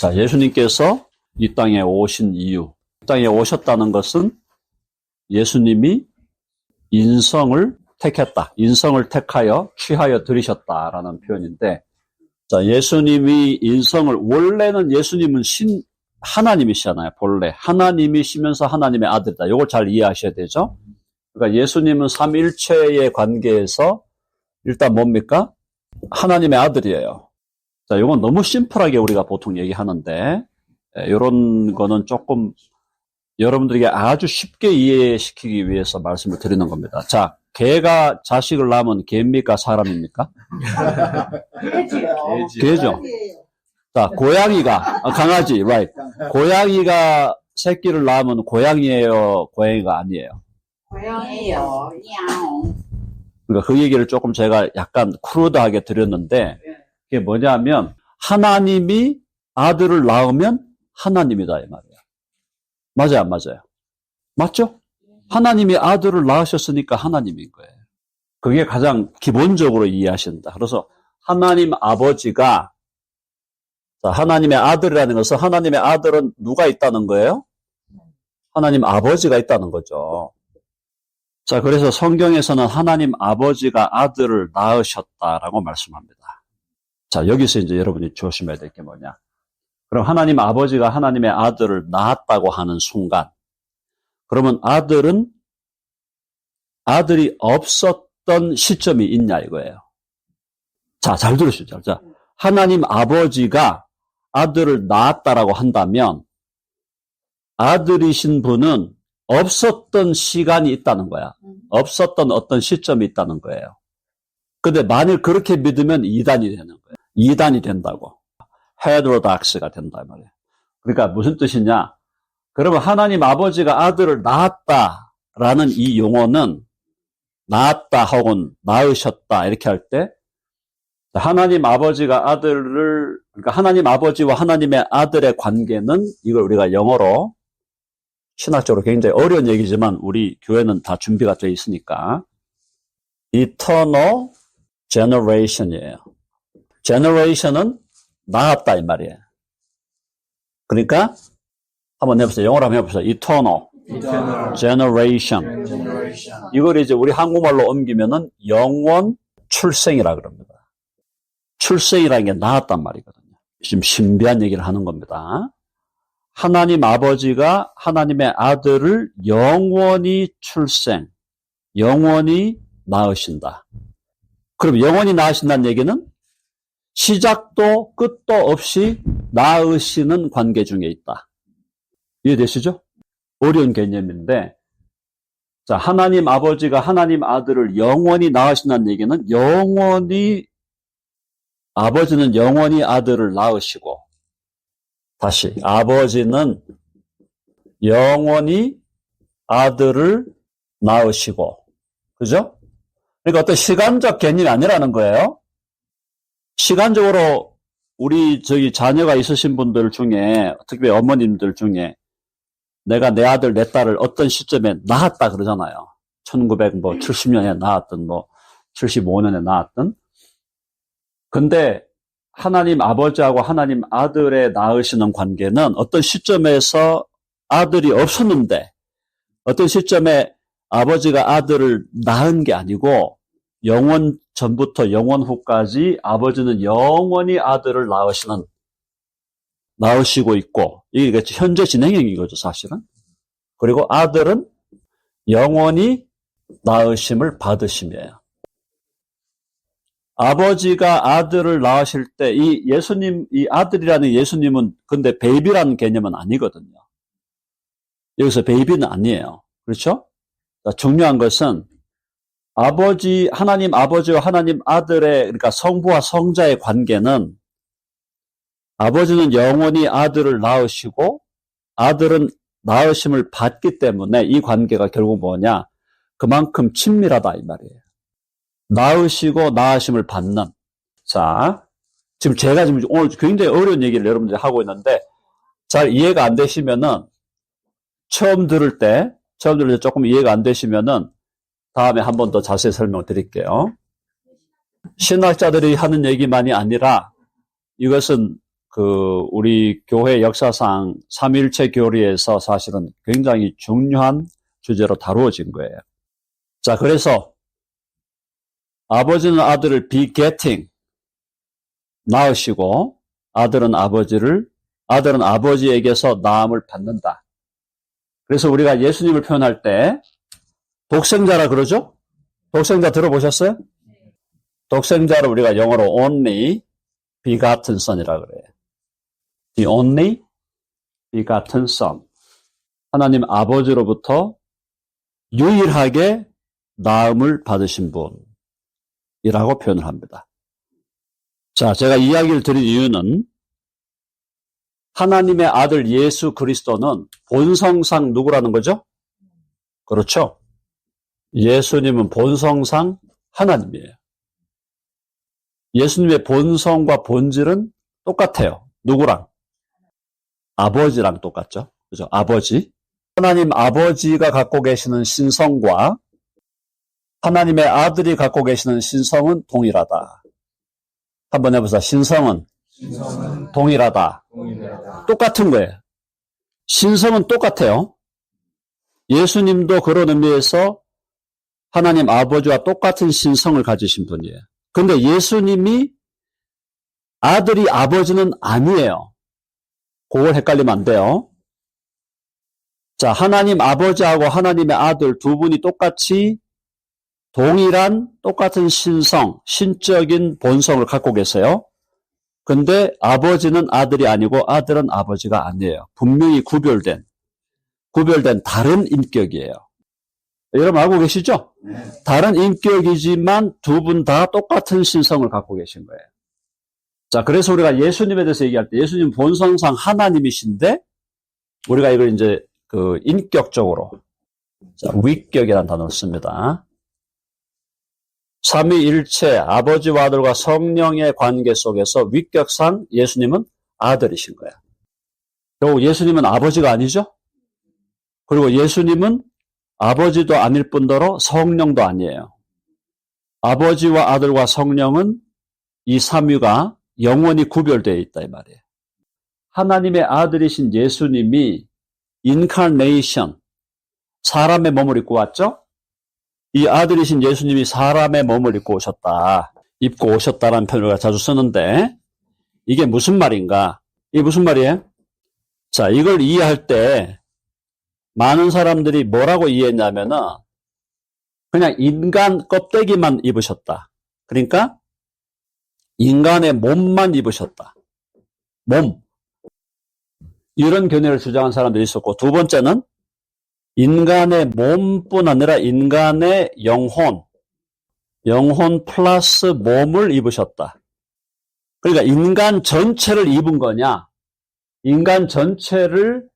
자, 예수님께서 이 땅에 오신 이유, 이 땅에 오셨다는 것은 예수님이 인성을 택했다. 인성을 택하여 취하여 들이셨다라는 표현인데, 자, 예수님이 인성을, 원래는 예수님은 하나님이시잖아요. 본래. 하나님이시면서 하나님의 아들이다. 이걸 잘 이해하셔야 되죠. 그러니까 예수님은 삼위일체의 관계에서 일단 뭡니까? 하나님의 아들이에요. 자, 이건 너무 심플하게 우리가 보통 얘기하는데, 이런 거는 조금 여러분들에게 아주 쉽게 이해시키기 위해서 말씀을 드리는 겁니다. 자, 개가 자식을 낳으면 개입니까? 사람입니까? 개죠. 자, 고양이가, 강아지, right. 고양이가 새끼를 낳으면 고양이에요? 고양이가 아니에요? 고양이요. 야옹. 그러니까 그 얘기를 조금 제가 약간 크루드하게 드렸는데, 그게 뭐냐면, 하나님이 아들을 낳으면 하나님이다, 이 말이에요. 맞아요, 안 맞아요? 맞죠? 하나님이 아들을 낳으셨으니까 하나님인 거예요. 그게 가장 기본적으로 이해하신다. 그래서 하나님 아버지가, 자, 하나님의 아들이라는 것은 하나님의 아들은 누가 있다는 거예요? 하나님 아버지가 있다는 거죠. 자, 그래서 성경에서는 하나님 아버지가 아들을 낳으셨다라고 말씀합니다. 자, 여기서 이제 여러분이 조심해야 될 게 뭐냐. 그럼 하나님 아버지가 하나님의 아들을 낳았다고 하는 순간, 그러면 아들이 없었던 시점이 있냐 이거예요. 자, 잘 들으시죠. 자, 하나님 아버지가 아들을 낳았다라고 한다면 아들이신 분은 없었던 시간이 있다는 거야. 없었던 어떤 시점이 있다는 거예요. 근데 만일 그렇게 믿으면 이단이 되는 거예요. 이단이 된다고. 헤드로닥스가 된다 말이에요. 그러니까 무슨 뜻이냐? 그러면 하나님 아버지가 아들을 낳았다라는 이 용어는 낳았다 혹은 낳으셨다 이렇게 할 때 하나님 아버지가 그러니까 하나님 아버지와 하나님의 아들의 관계는 이걸 우리가 영어로 신학적으로 굉장히 어려운 얘기지만 우리 교회는 다 준비가 되어 있으니까 eternal generation이에요. generation은 낳았다 이 말이에요. 그러니까 한번 해보세요. 영어로 한번 해보세요. eternal generation. 이걸 이제 우리 한국말로 옮기면은 영원 출생이라 그럽니다. 출생이라는 게 낳았단 말이거든요. 지금 신비한 얘기를 하는 겁니다. 하나님 아버지가 하나님의 아들을 영원히 영원히 낳으신다. 그럼 영원히 낳으신다는 얘기는 시작도 끝도 없이 낳으시는 관계 중에 있다. 이해되시죠? 어려운 개념인데, 자, 하나님 아버지가 하나님 아들을 영원히 낳으신다는 얘기는 아버지는 영원히 아들을 낳으시고, 다시, 아버지는 영원히 아들을 낳으시고, 그죠? 그러니까 어떤 시간적 개념이 아니라는 거예요. 시간적으로 우리 자녀가 있으신 분들 중에, 특히 어머님들 중에 내가 내 아들, 내 딸을 어떤 시점에 낳았다 그러잖아요. 1970년에 낳았든 75년에 낳았든. 근데 하나님 아버지하고 하나님 아들의 낳으시는 관계는 어떤 시점에서 아들이 없었는데 어떤 시점에 아버지가 아들을 낳은 게 아니고 영원 전부터 영원 후까지 아버지는 영원히 아들을 낳으시고 있고 이게 현재 진행형인 거죠, 사실은. 그리고 아들은 영원히 낳으심을 받으심이에요. 아버지가 아들을 낳으실 때 이 아들이라는 예수님은 근데 베이비라는 개념은 아니거든요. 여기서 베이비는 아니에요. 그렇죠? 중요한 것은 하나님 아버지와 하나님 아들의, 그러니까 성부와 성자의 관계는 아버지는 영원히 아들을 낳으시고 아들은 낳으심을 받기 때문에 이 관계가 결국 뭐냐? 그만큼 친밀하다 이 말이에요. 낳으시고 낳으심을 받는. 자, 제가 오늘 굉장히 어려운 얘기를 여러분들이 하고 있는데 잘 이해가 안 되시면은 처음 들을 때 조금 이해가 안 되시면은 다음에 한 번 더 자세히 설명을 드릴게요. 신학자들이 하는 얘기만이 아니라 이것은 우리 교회 역사상 삼위일체 교리에서 사실은 굉장히 중요한 주제로 다루어진 거예요. 자, 그래서 아버지는 아들을 begetting, 낳으시고, 아들은 아버지에게서 낳음을 받는다. 그래서 우리가 예수님을 표현할 때 독생자라 그러죠? 독생자 들어보셨어요? 독생자를 우리가 영어로 only begotten son이라 그래요. The only begotten son. 하나님 아버지로부터 유일하게 낳음을 받으신 분이라고 표현을 합니다. 자, 제가 이야기를 드린 이유는 하나님의 아들 예수 그리스도는 본성상 누구라는 거죠? 그렇죠. 예수님은 본성상 하나님이에요. 예수님의 본성과 본질은 똑같아요. 누구랑? 아버지랑 똑같죠. 그죠? 아버지. 하나님 아버지가 갖고 계시는 신성과 하나님의 아들이 갖고 계시는 신성은 동일하다. 한번 해보자. 신성은 동일하다. 똑같은 거예요. 신성은 똑같아요. 예수님도 그런 의미에서 하나님 아버지와 똑같은 신성을 가지신 분이에요. 근데 예수님이 아들이 아버지는 아니에요. 그걸 헷갈리면 안 돼요. 자, 하나님 아버지하고 하나님의 아들 두 분이 똑같이 동일한 똑같은 신성, 신적인 본성을 갖고 계세요. 근데 아버지는 아들이 아니고 아들은 아버지가 아니에요. 분명히 구별된 다른 인격이에요. 여러분 알고 계시죠? 다른 인격이지만 두 분 다 똑같은 신성을 갖고 계신 거예요. 자, 그래서 우리가 예수님에 대해서 얘기할 때 예수님 본성상 하나님이신데 우리가 이걸 이제 인격적으로 위격이라는 단어를 씁니다. 삼위일체 아버지와 아들과 성령의 관계 속에서 위격상 예수님은 아들이신 거야. 그리고 예수님은 아버지가 아니죠? 그리고 예수님은 아버지도 아닐 뿐더러 성령도 아니에요. 아버지와 아들과 성령은 이 삼위가 영원히 구별되어 있다 이 말이에요. 하나님의 아들이신 예수님이 인카네이션, 사람의 몸을 입고 왔죠? 이 아들이신 예수님이 사람의 몸을 입고 오셨다라는 표현을 자주 쓰는데 이게 무슨 말인가? 이게 무슨 말이에요? 자, 이걸 이해할 때 많은 사람들이 뭐라고 이해했냐면은 그냥 인간 껍데기만 입으셨다. 그러니까 인간의 몸만 입으셨다. 몸. 이런 견해를 주장한 사람들이 있었고 두 번째는 인간의 몸뿐 아니라 인간의 영혼 플러스 몸을 입으셨다. 그러니까 인간 전체를 입은 거냐? 인간 전체를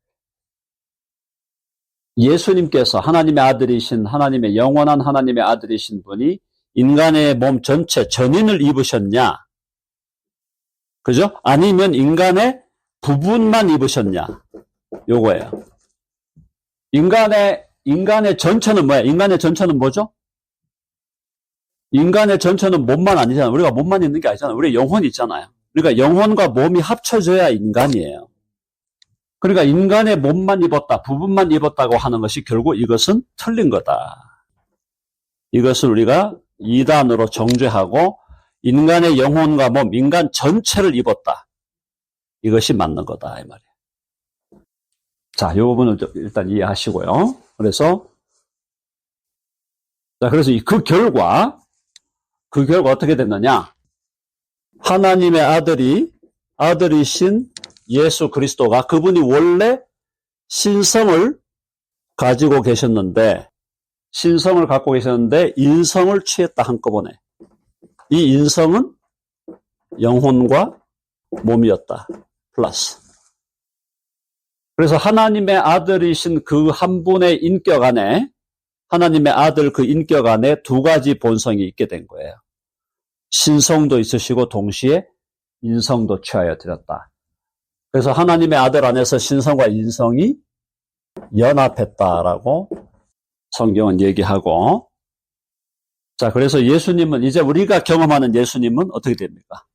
예수님께서 하나님의 아들이신 하나님의 영원한 하나님의 아들이신 분이 인간의 몸 전체 전인을 입으셨냐? 그죠? 아니면 인간의 부분만 입으셨냐? 요거예요. 인간의 전체는 뭐야? 인간의 전체는 뭐죠? 인간의 전체는 몸만 아니잖아요. 우리가 몸만 있는 게 아니잖아요. 우리 영혼이 있잖아요. 그러니까 영혼과 몸이 합쳐져야 인간이에요. 그러니까 인간의 몸만 입었다, 부분만 입었다고 하는 것이 결국 이것은 틀린 거다. 이것을 우리가 이단으로 정죄하고 인간의 영혼과 몸, 인간 전체를 입었다. 이것이 맞는 거다 이 말이에요. 자, 이 부분을 일단 이해하시고요. 그래서 그 결과 어떻게 됐느냐? 하나님의 아들이신 예수 그리스도가 그분이 원래 신성을 가지고 계셨는데, 신성을 갖고 계셨는데 인성을 취했다 한꺼번에. 이 인성은 영혼과 몸이었다. 플러스. 그래서 하나님의 아들이신 그 한 분의 인격 안에, 하나님의 아들 그 인격 안에 두 가지 본성이 있게 된 거예요. 신성도 있으시고 동시에 인성도 취하여 드렸다. 그래서 하나님의 아들 안에서 신성과 인성이 연합했다라고 성경은 얘기하고, 자, 그래서 예수님은, 이제 우리가 경험하는 예수님은 어떻게 됩니까?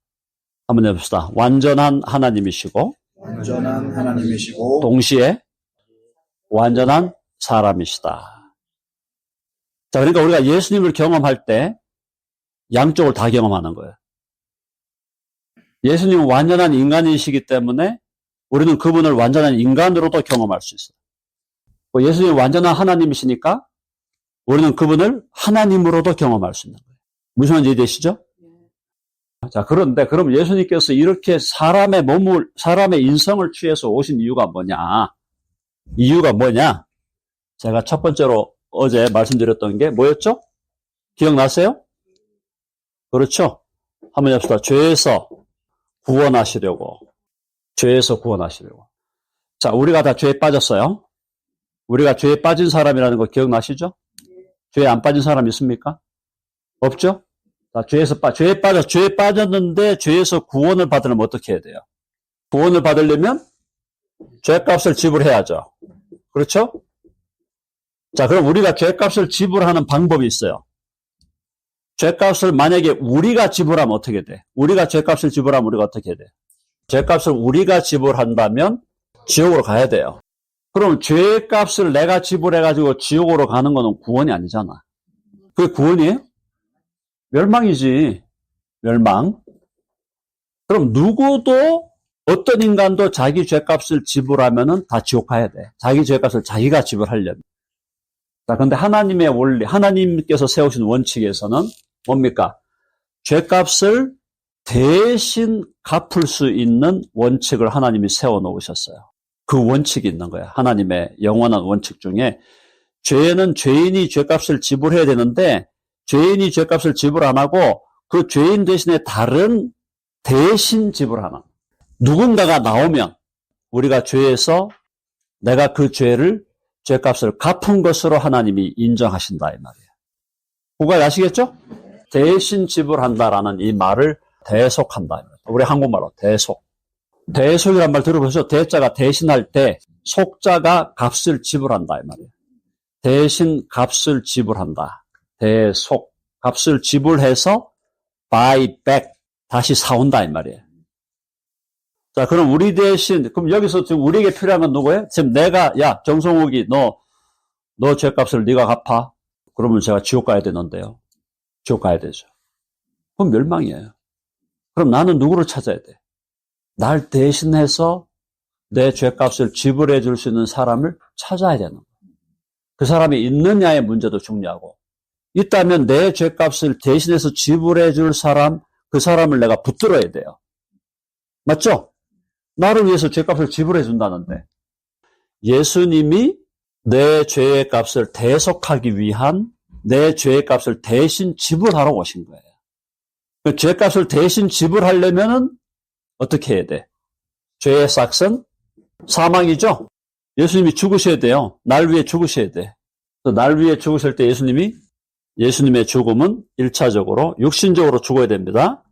한번 해봅시다. 완전한 하나님이시고 완전한 하나님이시고 동시에 완전한 사람이시다. 자, 그러니까 우리가 예수님을 경험할 때 양쪽을 다 경험하는 거예요. 예수님은 완전한 인간이시기 때문에 우리는 그분을 완전한 인간으로도 경험할 수 있어요. 예수님은 완전한 하나님이시니까 우리는 그분을 하나님으로도 경험할 수 있는 거예요. 무슨 말인지 이해되시죠? 자, 그런데 그럼 예수님께서 이렇게 사람의 인성을 취해서 오신 이유가 뭐냐? 이유가 뭐냐? 제가 첫 번째로 어제 말씀드렸던 게 뭐였죠? 기억나세요? 그렇죠? 한번 해봅시다. 죄에서 구원하시려고. 죄에서 구원하시려고. 자, 우리가 다 죄에 빠졌어요. 우리가 죄에 빠진 사람이라는 거 기억나시죠? 죄에 안 빠진 사람 있습니까? 없죠? 자, 죄에 빠졌는데 죄에서 구원을 받으려면 어떻게 해야 돼요? 구원을 받으려면 죄값을 지불해야죠. 그렇죠? 자, 그럼 우리가 죄값을 지불하는 방법이 있어요. 죄값을 만약에 우리가 지불하면 어떻게 돼? 우리가 죄값을 지불하면 우리가 어떻게 돼? 죄값을 우리가 지불한다면 지옥으로 가야 돼요. 그럼 죄값을 내가 지불해가지고 지옥으로 가는 거는 구원이 아니잖아. 그게 구원이에요? 멸망이지. 멸망. 그럼 누구도 어떤 인간도 자기 죄값을 지불하면은 다 지옥 가야 돼. 자기 죄값을 자기가 지불하려면. 자, 근데 하나님의 원리, 하나님께서 세우신 원칙에서는 뭡니까? 죄값을 대신 갚을 수 있는 원칙을 하나님이 세워놓으셨어요. 그 원칙이 있는 거예요. 하나님의 영원한 원칙 중에 죄는 죄인이 죄값을 지불해야 되는데 죄인이 죄값을 지불 안 하고 그 죄인 대신에 다른 대신 지불하는 누군가가 나오면 우리가 죄에서 내가 그 죄값을 갚은 것으로 하나님이 인정하신다 이 말이에요. 그거 아시겠죠? 대신 지불한다라는 이 말을 대속한다. 우리 한국말로 대속. 대속이란 말 들어보셨죠? 대자가 대신할 때 속자가 값을 지불한다 이 말이에요. 대신 값을 지불한다. 대속. 값을 지불해서 buy back. 다시 사온다 이 말이에요. 자, 그럼 우리 대신, 그럼 여기서 지금 우리에게 필요한 건 누구예요? 지금 내가, 야, 정성욱이, 너 죄값을 네가 갚아. 그러면 제가 지옥 가야 되는데요. 지옥 가야 되죠. 그럼 멸망이에요. 그럼 나는 누구를 찾아야 돼? 날 대신해서 내 죄값을 지불해 줄 수 있는 사람을 찾아야 되는 거예요. 그 사람이 있느냐의 문제도 중요하고, 있다면 내 죄값을 대신해서 지불해 줄 사람, 그 사람을 내가 붙들어야 돼요. 맞죠? 나를 위해서 죄값을 지불해 준다는데 예수님이 내 죄의 값을 대속하기 위한 내 죄의 값을 대신 지불하러 오신 거예요. 그 죄값을 대신 지불하려면은 어떻게 해야 돼? 죄의 삭은 사망이죠? 예수님이 죽으셔야 돼요. 날 위해 죽으셔야 돼. 날 위해 죽으실 때 예수님의 죽음은 1차적으로 육신적으로 죽어야 됩니다.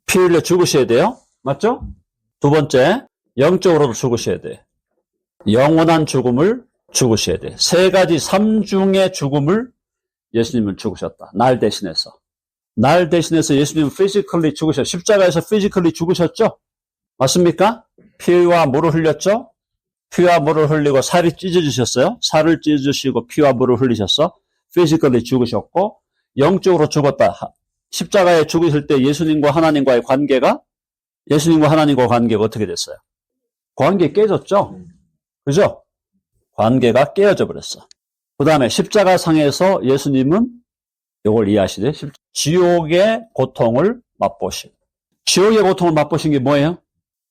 피 흘려 죽으셔야 돼요. 맞죠? 두 번째, 영적으로도 죽으셔야 돼. 영원한 죽음을 죽으셔야 돼. 세 가지 삼중의 죽음을 예수님은 죽으셨다. 날 대신해서. 날 대신해서 예수님은 physically 죽으셨죠. 십자가에서 physically 죽으셨죠? 맞습니까? 피와 물을 흘렸죠? 피와 물을 흘리고 살이 찢어지셨어요? 살을 찢으시고 피와 물을 흘리셨어? physically 죽으셨고, 영적으로 죽었다. 십자가에 죽으실 때 예수님과 하나님과의 관계가 어떻게 됐어요? 관계 깨졌죠? 그죠? 관계가 깨어져 버렸어. 그 다음에 십자가상에서 예수님은 이걸 이해하시죠? 지옥의 고통을 맛보신. 지옥의 고통을 맛보신 게 뭐예요?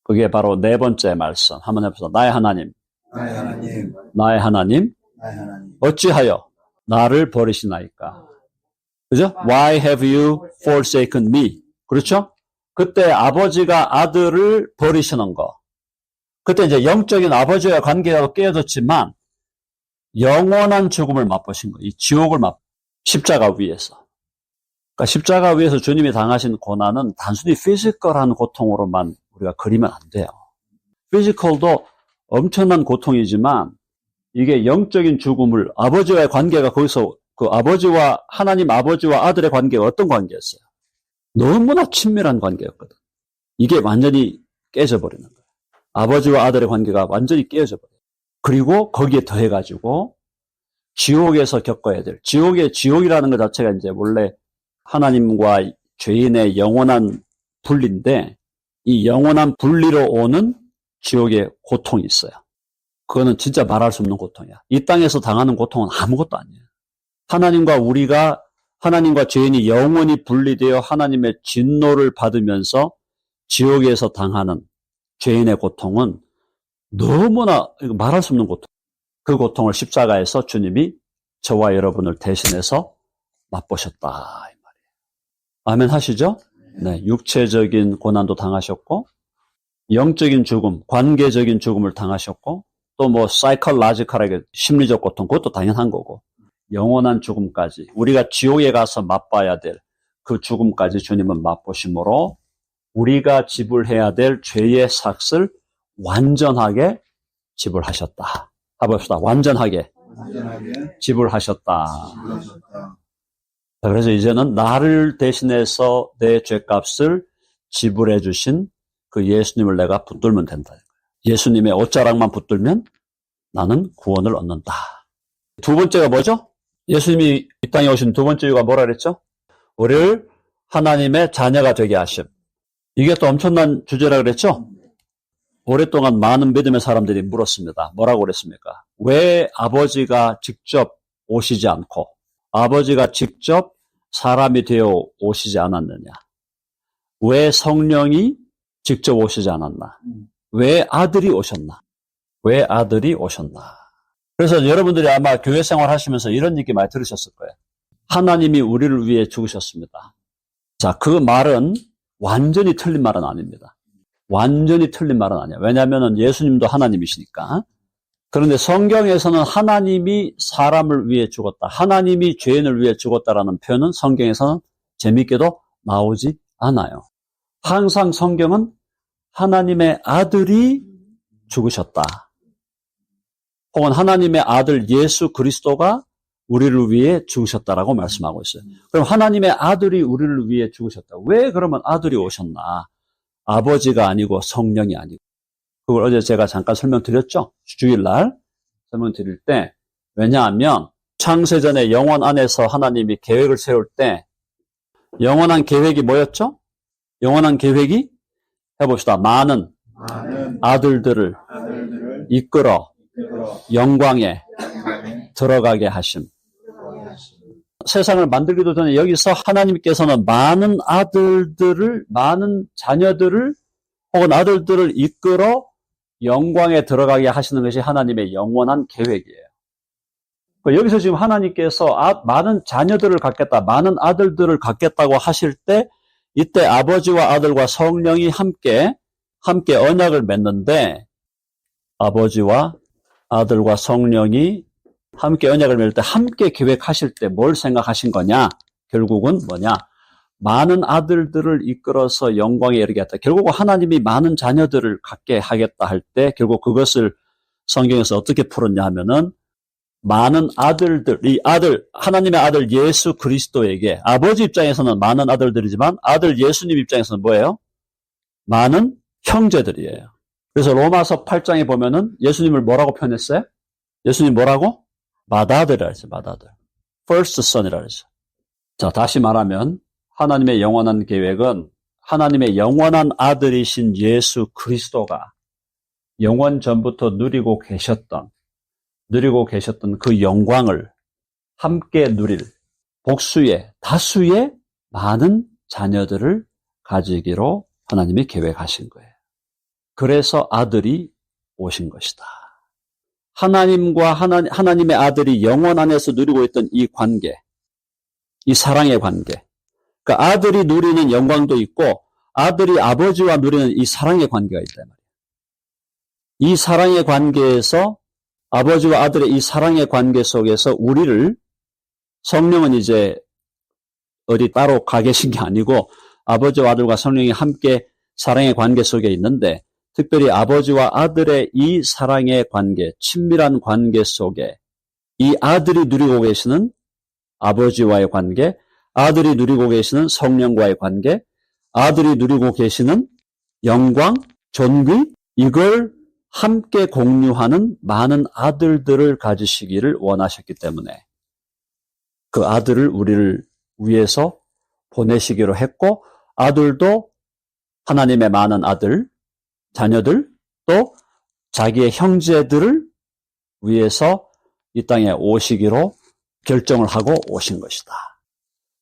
그게 바로 네 번째 말씀. 한번 해보세요. 나의 하나님. 나의 하나님, 나의 하나님. 나의 하나님, 어찌하여 나를 버리시나이까? 그죠? Why have you forsaken me? 그렇죠? 그때 아버지가 아들을 버리시는 거. 그때 이제 영적인 아버지와 관계가 깨어졌지만 영원한 죽음을 맛보신 거. 이 지옥을 십자가 위에서. 그러니까 십자가 위에서 주님이 당하신 고난은 단순히 피지컬한 고통으로만 우리가 그리면 안 돼요. 피지컬도 엄청난 고통이지만 이게 영적인 죽음을 아버지와의 관계가 거기서 그 아버지와 하나님 아버지와 아들의 관계가 어떤 관계였어요? 너무나 친밀한 관계였거든. 이게 완전히 깨져버리는 거예요. 아버지와 아들의 관계가 완전히 깨져버려요. 그리고 거기에 더해가지고 지옥에서 겪어야 될, 지옥이라는 것 자체가 이제 원래 하나님과 죄인의 영원한 분리인데, 이 영원한 분리로 오는 지옥의 고통이 있어요. 그거는 진짜 말할 수 없는 고통이야. 이 땅에서 당하는 고통은 아무것도 아니에요. 하나님과 죄인이 영원히 분리되어 하나님의 진노를 받으면서 지옥에서 당하는 죄인의 고통은 너무나 말할 수 없는 고통. 그 고통을 십자가에서 주님이 저와 여러분을 대신해서 맛보셨다, 이 말이에요. 아멘 하시죠? 네, 육체적인 고난도 당하셨고, 영적인 죽음, 관계적인 죽음을 당하셨고, 또 뭐 사이컬라지컬하게 심리적 고통, 그것도 당연한 거고, 영원한 죽음까지, 우리가 지옥에 가서 맛봐야 될 그 죽음까지 주님은 맛보심으로 우리가 지불해야 될 죄의 삭을 완전하게 지불하셨다. 해봅시다. 완전하게 지불하셨다. 그래서 이제는 나를 대신해서 내 죄값을 지불해 주신 그 예수님을 내가 붙들면 된다. 예수님의 옷자락만 붙들면 나는 구원을 얻는다. 두 번째가 뭐죠? 예수님이 이 땅에 오신 두 번째 이유가 뭐라 그랬죠? 우리를 하나님의 자녀가 되게 하심. 이게 또 엄청난 주제라 그랬죠? 오랫동안 많은 믿음의 사람들이 물었습니다. 뭐라고 그랬습니까? 왜 아버지가 직접 오시지 않고 아버지가 직접 사람이 되어 오시지 않았느냐? 왜 성령이 직접 오시지 않았나? 왜 아들이 오셨나? 왜 아들이 오셨나? 그래서 여러분들이 아마 교회 생활 하시면서 이런 얘기 많이 들으셨을 거예요. 하나님이 우리를 위해 죽으셨습니다. 자, 그 말은 완전히 틀린 말은 아닙니다. 완전히 틀린 말은 아니에요. 왜냐하면 예수님도 하나님이시니까. 그런데 성경에서는 하나님이 사람을 위해 죽었다, 하나님이 죄인을 위해 죽었다라는 표현은 성경에서는 재미있게도 나오지 않아요. 항상 성경은 하나님의 아들이 죽으셨다, 혹은 하나님의 아들 예수 그리스도가 우리를 위해 죽으셨다라고 말씀하고 있어요. 그럼 하나님의 아들이 우리를 위해 죽으셨다. 왜 그러면 아들이 오셨나? 아버지가 아니고 성령이 아니고. 그걸 어제 제가 잠깐 설명드렸죠? 주일날 설명드릴 때. 왜냐하면 창세전에 영원 안에서 하나님이 계획을 세울 때 영원한 계획이 뭐였죠? 영원한 계획이 해봅시다. 많은 아들들을 이끌어 영광에 들어가게 하심. 세상을 만들기도 전에 여기서 하나님께서는 많은 아들들을, 많은 자녀들을 혹은 아들들을 이끌어 영광에 들어가게 하시는 것이 하나님의 영원한 계획이에요. 여기서 지금 하나님께서 많은 자녀들을 갖겠다, 많은 아들들을 갖겠다고 하실 때 이때 아버지와 아들과 성령이 함께 언약을 맺는데, 아버지와 아들과 성령이 함께 언약을 맺을 때, 함께 계획하실 때 뭘 생각하신 거냐? 결국은 뭐냐? 많은 아들들을 이끌어서 영광에 이르게 했다. 결국 하나님이 많은 자녀들을 갖게 하겠다 할 때 결국 그것을 성경에서 어떻게 풀었냐 하면은, 많은 아들들, 이 아들, 하나님의 아들 예수 그리스도에게, 아버지 입장에서는 많은 아들들이지만 아들 예수님 입장에서는 뭐예요? 많은 형제들이에요. 그래서 로마서 8장에 보면은 예수님을 뭐라고 표현했어요? 예수님 뭐라고? 맏아들이라 했어요. 맏아들. First son이라 했어요. 자, 다시 말하면 하나님의 영원한 계획은 하나님의 영원한 아들이신 예수 그리스도가 영원 전부터 누리고 계셨던 그 영광을 함께 누릴 복수의, 다수의 많은 자녀들을 가지기로 하나님이 계획하신 거예요. 그래서 아들이 오신 것이다. 하나님과 하나님의 아들이 영원 안에서 누리고 있던 이 관계, 이 사랑의 관계, 그러니까 아들이 누리는 영광도 있고 아들이 아버지와 누리는 이 사랑의 관계가 있단 말이에요. 이 사랑의 관계에서, 아버지와 아들의 이 사랑의 관계 속에서 우리를, 성령은 이제 어디 따로 가 계신 게 아니고 아버지와 아들과 성령이 함께 사랑의 관계 속에 있는데, 특별히 아버지와 아들의 이 사랑의 관계, 친밀한 관계 속에 이 아들이 누리고 계시는 아버지와의 관계, 아들이 누리고 계시는 성령과의 관계, 아들이 누리고 계시는 영광, 존귀, 이걸 함께 공유하는 많은 아들들을 가지시기를 원하셨기 때문에 그 아들을 우리를 위해서 보내시기로 했고, 아들도 하나님의 많은 아들, 자녀들, 또 자기의 형제들을 위해서 이 땅에 오시기로 결정을 하고 오신 것이다.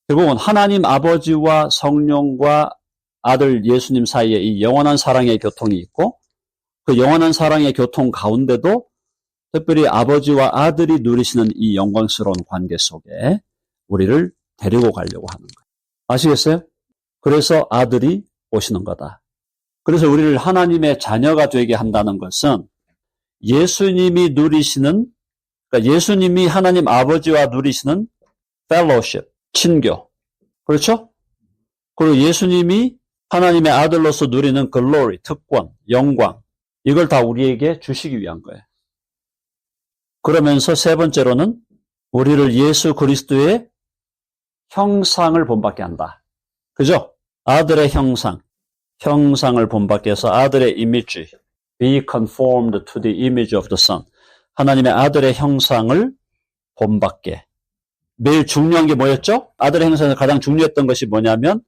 결국은 하나님 아버지와 성령과 아들 예수님 사이에 이 영원한 사랑의 교통이 있고, 그 영원한 사랑의 교통 가운데도 특별히 아버지와 아들이 누리시는 이 영광스러운 관계 속에 우리를 데리고 가려고 하는 거예요. 아시겠어요? 그래서 아들이 오시는 거다. 그래서 우리를 하나님의 자녀가 되게 한다는 것은 예수님이 누리시는, 그러니까 예수님이 하나님 아버지와 누리시는 fellowship, 친교. 그렇죠? 그리고 예수님이 하나님의 아들로서 누리는 glory, 특권, 영광. 이걸 다 우리에게 주시기 위한 거예요. 그러면서 세 번째로는 우리를 예수 그리스도의 형상을 본받게 한다. 그죠? 아들의 형상을 본받게 해서 아들의 이미지, be conformed to the image of the Son. 하나님의 아들의 형상을 본받게. 매일 중요한 게 뭐였죠? 아들의 형상에서 가장 중요했던 것이 뭐냐면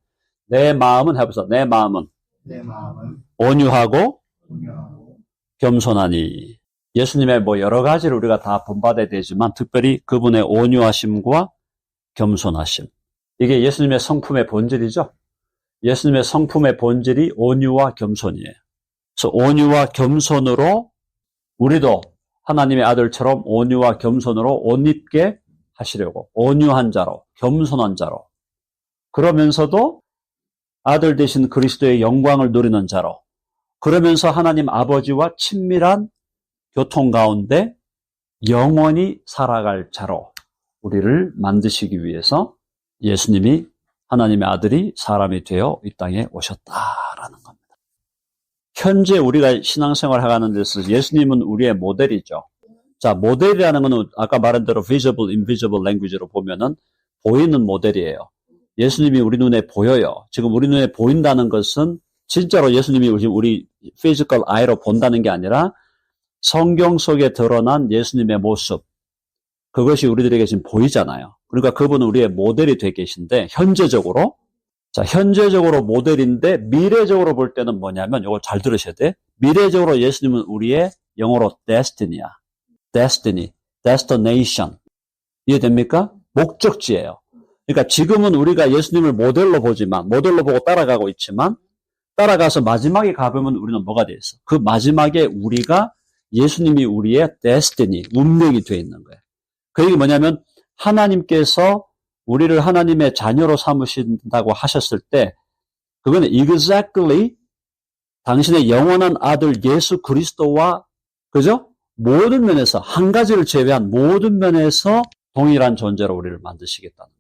내 마음은 해보세요. 내 마음은 온유하고 겸손하니. 예수님의 여러 가지를 우리가 다 본받아야 되지만 특별히 그분의 온유하심과 겸손하심. 이게 예수님의 성품의 본질이죠. 예수님의 성품의 본질이 온유와 겸손이에요. 그래서 온유와 겸손으로 우리도 하나님의 아들처럼 온유와 겸손으로 옷 입게 하시려고, 온유한 자로, 겸손한 자로, 그러면서도 아들 되신 그리스도의 영광을 누리는 자로, 그러면서 하나님 아버지와 친밀한 교통 가운데 영원히 살아갈 자로 우리를 만드시기 위해서 예수님이, 하나님의 아들이 사람이 되어 이 땅에 오셨다라는 겁니다. 현재 우리가 신앙생활을 하는 데서 예수님은 우리의 모델이죠. 자, 모델이라는 것은 아까 말한 대로 visible, invisible language로 보면은 보이는 모델이에요. 예수님이 우리 눈에 보여요. 지금 우리 눈에 보인다는 것은 진짜로 예수님이 우리 physical eye로 본다는 게 아니라 성경 속에 드러난 예수님의 모습, 그것이 우리들에게 지금 보이잖아요. 그러니까 그분은 우리의 모델이 되어 계신데, 현재적으로 모델인데 미래적으로 볼 때는 뭐냐면, 이거 잘 들으셔야 돼. 미래적으로 예수님은 우리의 영어로 destiny야. destiny, destination. 이해됩니까? 목적지예요. 그러니까 지금은 우리가 예수님을 모델로 보고 따라가고 있지만, 따라가서 마지막에 가보면 우리는 뭐가 돼 있어? 그 마지막에 우리가 예수님이 우리의 destiny, 운명이 되어 있는 거예요. 그 얘기 뭐냐면 하나님께서 우리를 하나님의 자녀로 삼으신다고 하셨을 때 그거는 exactly 당신의 영원한 아들 예수 그리스도와, 그죠? 모든 면에서, 한 가지를 제외한 모든 면에서 동일한 존재로 우리를 만드시겠다는 거예요.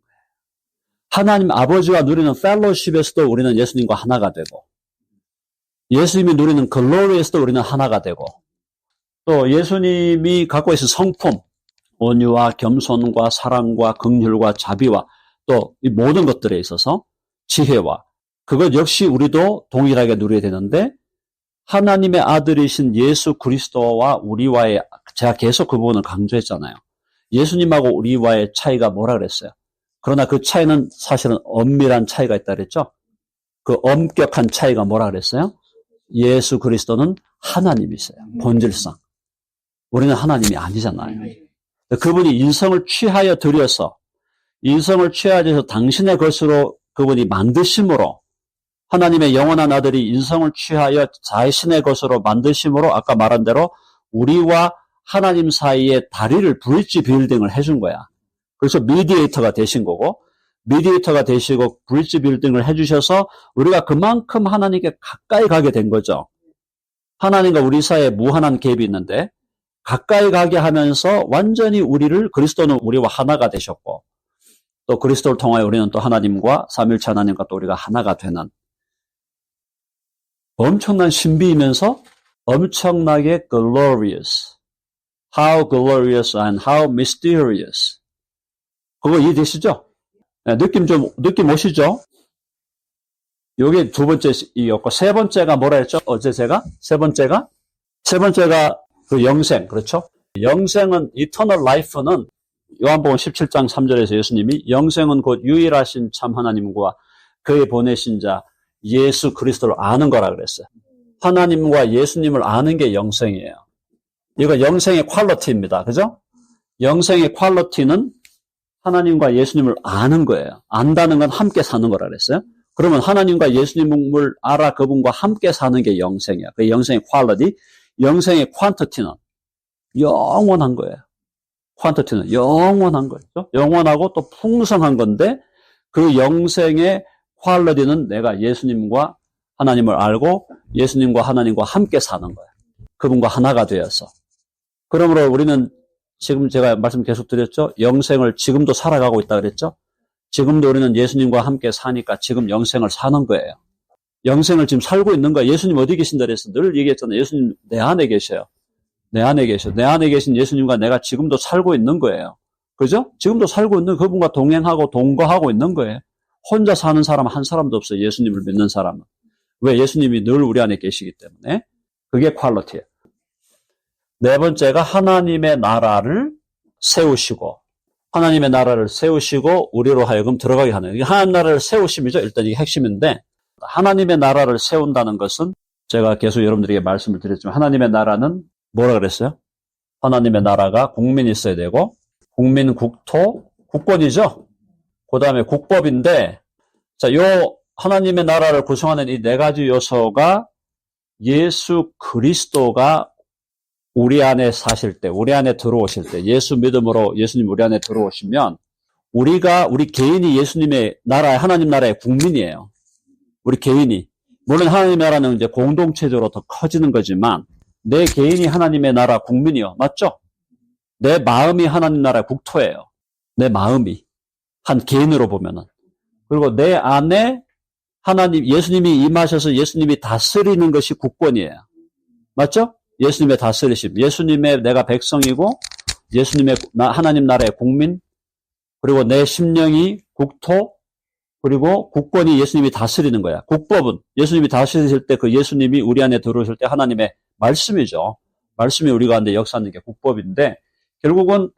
하나님 아버지와 누리는 펠로십에서도 우리는 예수님과 하나가 되고, 예수님이 누리는 글로리에서도 우리는 하나가 되고, 또 예수님이 갖고 있는 성품, 온유와 겸손과 사랑과 긍휼과 자비와 또 이 모든 것들에 있어서 지혜와, 그것 역시 우리도 동일하게 누려야 되는데, 하나님의 아들이신 예수 그리스도와 우리와의, 제가 계속 그 부분을 강조했잖아요. 예수님하고 우리와의 차이가 뭐라 그랬어요? 그러나 그 차이는 사실은 엄밀한 차이가 있다 그랬죠? 그 엄격한 차이가 뭐라 그랬어요? 예수 그리스도는 하나님이세요. 본질상. 우리는 하나님이 아니잖아요. 그분이 인성을 취하여 드려서, 인성을 취하여서 당신의 것으로 그분이 만드심으로, 하나님의 영원한 아들이 인성을 취하여 자신의 것으로 만드심으로 아까 말한 대로 우리와 하나님 사이에 다리를 브릿지 빌딩을 해준 거야. 그래서 미디에이터가 되신 거고, 미디에이터가 되시고 브릿지 빌딩을 해주셔서 우리가 그만큼 하나님께 가까이 가게 된 거죠. 하나님과 우리 사이에 무한한 갭이 있는데 가까이 가게 하면서 완전히 그리스도는 우리와 하나가 되셨고, 또 그리스도를 통하여 우리는 또 하나님과 삼위일체 하나님과 또 우리가 하나가 되는 엄청난 신비이면서 엄청나게 glorious. How glorious and how mysterious. 그거 이해되시죠? 네, 느낌 오시죠? 요게 두 번째이었고, 세 번째가 뭐라 했죠? 어제 제가? 세 번째가 그 영생, 그렇죠? 영생은, eternal life는 요한복음 17장 3절에서 예수님이 영생은 곧 유일하신 참 하나님과 그의 보내신 자 예수 그리스도를 아는 거라 그랬어요. 하나님과 예수님을 아는 게 영생이에요. 이거 영생의 퀄리티입니다. 그죠? 영생의 퀄리티는 하나님과 예수님을 아는 거예요. 안다는 건 함께 사는 거라 그랬어요. 그러면 하나님과 예수님을 알아 그분과 함께 사는 게 영생이야. 그 영생의 퀄리티, 영생의 퀀티티는 영원한 거예요. 퀀티티는 영원한 거죠. 영원하고 또 풍성한 건데 그 영생의 퀄리티는 내가 예수님과 하나님을 알고 예수님과 하나님과 함께 사는 거예요. 그분과 하나가 되어서. 그러므로 우리는 지금 제가 말씀 계속 드렸죠. 영생을 지금도 살아가고 있다 그랬죠. 지금도 우리는 예수님과 함께 사니까 지금 영생을 사는 거예요. 영생을 지금 살고 있는 거예요. 예수님 어디 계신다 그래서 늘 얘기했잖아요. 예수님 내 안에 계셔요. 내 안에 계셔. 내 안에 계신 예수님과 내가 지금도 살고 있는 거예요. 그죠? 지금도 살고 있는 그분과 동행하고 동거하고 있는 거예요. 혼자 사는 사람 한 사람도 없어요. 예수님을 믿는 사람은. 왜? 예수님이 늘 우리 안에 계시기 때문에. 그게 퀄리티예요. 네 번째가 하나님의 나라를 세우시고 하나님의 나라를 세우시고 우리로 하여금 들어가게 하는 이게 하나님 나라를 세우심이죠. 일단 이게 핵심인데 하나님의 나라를 세운다는 것은 제가 계속 여러분들에게 말씀을 드렸지만 하나님의 나라는 뭐라 그랬어요? 하나님의 나라가 국민이 있어야 되고 국민, 국토, 국권이죠. 그 다음에 국법인데 자, 요 하나님의 나라를 구성하는 이 네 가지 요소가 예수 그리스도가 우리 안에 사실 때, 우리 안에 들어오실 때, 예수 믿음으로 예수님 우리 안에 들어오시면 우리 개인이 예수님의 나라의 하나님 나라의 국민이에요. 우리 개인이. 물론 하나님의 나라는 이제 공동체적으로 더 커지는 거지만 내 개인이 하나님의 나라 국민이요. 맞죠? 내 마음이 하나님 나라의 국토예요. 내 마음이. 한 개인으로 보면은. 그리고 내 안에 예수님이 임하셔서 예수님이 다스리는 것이 국권이에요. 맞죠? 예수님의 다스리심. 예수님의 내가 백성이고, 예수님의 하나님 나라의 국민, 그리고 내 심령이 국토, 그리고 국권이 예수님이 다스리는 거야. 국법은 예수님이 다스리실 때 그 예수님이 우리 안에 들어오실 때 하나님의 말씀이죠. 말씀이 우리 가운데 역사하는 게 국법인데, 결국은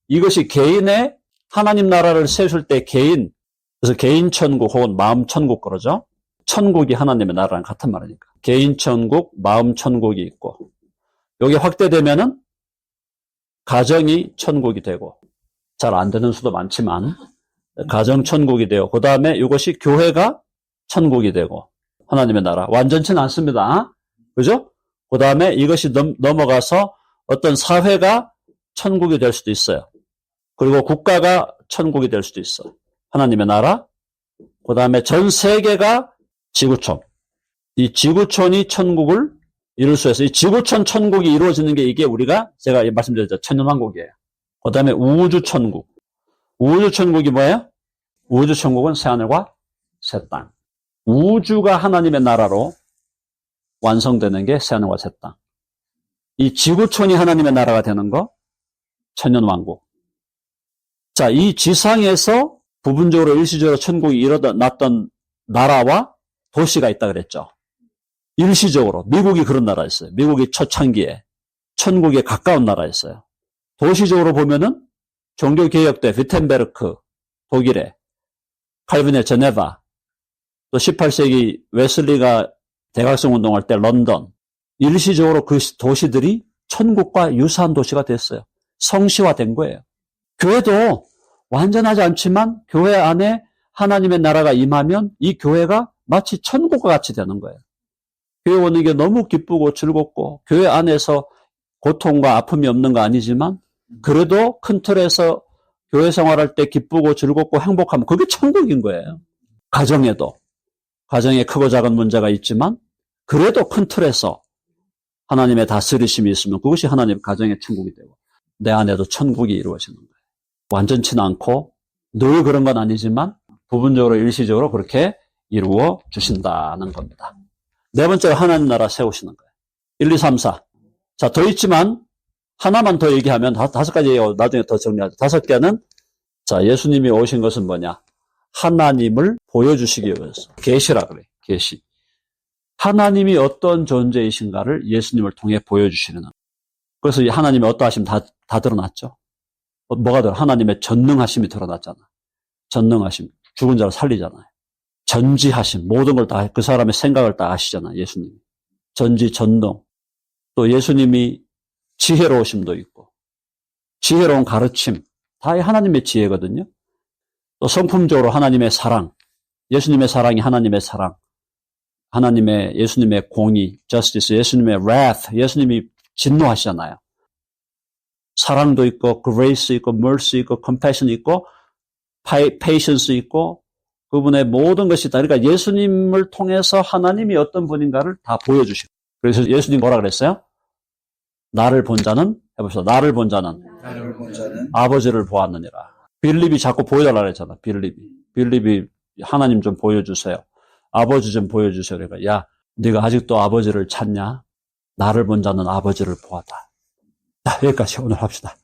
이것이 개인의 하나님 나라를 세우실 때 그래서 개인 천국 혹은 마음 천국 그러죠. 천국이 하나님의 나라랑 같은 말이니까. 개인 천국, 마음 천국이 있고 여기 확대되면은 가정이 천국이 되고 잘 안 되는 수도 많지만 가정 천국이 되고 그 다음에 이것이 교회가 천국이 되고 하나님의 나라 완전치는 않습니다. 그죠? 그 다음에 이것이 넘어가서 어떤 사회가 천국이 될 수도 있어요. 그리고 국가가 천국이 될 수도 있어요. 하나님의 나라, 그 다음에 전 세계가 지구촌. 이 지구촌이 천국을 이룰 수 있어요. 이 지구촌 천국이 이루어지는 게 이게 제가 말씀드렸죠. 천년왕국이에요. 그 다음에 우주천국. 우주천국이 뭐예요? 우주천국은 새하늘과 새 땅. 우주가 하나님의 나라로 완성되는 게 새하늘과 새 땅. 이 지구촌이 하나님의 나라가 되는 거, 천년왕국. 자, 이 지상에서 부분적으로 일시적으로 천국이 일어났던 나라와 도시가 있다 그랬죠. 일시적으로. 미국이 그런 나라였어요. 미국이 초창기에 천국에 가까운 나라였어요. 도시적으로 보면은 종교개혁 때 비텐베르크, 독일에, 칼빈의 제네바, 또 18세기 웨슬리가 대각성 운동할 때 런던, 일시적으로 그 도시들이 천국과 유사한 도시가 됐어요. 성시화된 거예요. 교회도 완전하지 않지만 교회 안에 하나님의 나라가 임하면 이 교회가 마치 천국과 같이 되는 거예요. 교회 오는 게 너무 기쁘고 즐겁고 교회 안에서 고통과 아픔이 없는 거 아니지만 그래도 큰 틀에서 교회 생활할 때 기쁘고 즐겁고 행복하면 그게 천국인 거예요. 가정에 크고 작은 문제가 있지만 그래도 큰 틀에서 하나님의 다스리심이 있으면 그것이 하나님의 가정의 천국이 되고 내 안에도 천국이 이루어지는 거예요. 완전치는 않고 늘 그런 건 아니지만 부분적으로 일시적으로 그렇게 이루어 주신다는 겁니다. 네 번째로 하나님 나라 세우시는 거예요. 1, 2, 3, 4. 자, 더 있지만 하나만 더 얘기하면 다섯 가지 나중에 더 정리하죠. 다섯 개는 자, 예수님이 오신 것은 뭐냐? 하나님을 보여주시기 위해서. 계시라 그래요. 계시. 하나님이 어떤 존재이신가를 예수님을 통해 보여주시는. 그래서 이 하나님의 어떠하심 다 드러났죠. 뭐가 드러? 하나님의 전능하심이 드러났잖아. 전능하심. 죽은 자를 살리잖아요. 전지하심. 모든 걸 다, 그 사람의 생각을 다 아시잖아요. 예수님이. 전지, 전능. 또 예수님이 지혜로우심도 있고, 지혜로운 가르침. 다 하나님의 지혜거든요. 또 성품적으로 하나님의 사랑. 예수님의 사랑이 하나님의 사랑. 예수님의 공의, justice, 예수님의 wrath, 예수님이 진노하시잖아요. 사랑도 있고, grace 있고, mercy 있고, compassion 있고, patience 있고, 그분의 모든 것이 다, 그러니까 예수님을 통해서 하나님이 어떤 분인가를 다 보여주시고. 그래서 예수님 뭐라 그랬어요? 나를 본 자는, 해보시죠. 나를 본 자는 아버지를 보았느니라. 빌립이 자꾸 보여달라 그랬잖아, 빌립이 하나님 좀 보여주세요. 아버지 좀 보여주세요. 그러니까, 야, 네가 아직도 아버지를 찾냐? 나를 본 자는 아버지를 보았다. 자, 여기까지 오늘 합시다.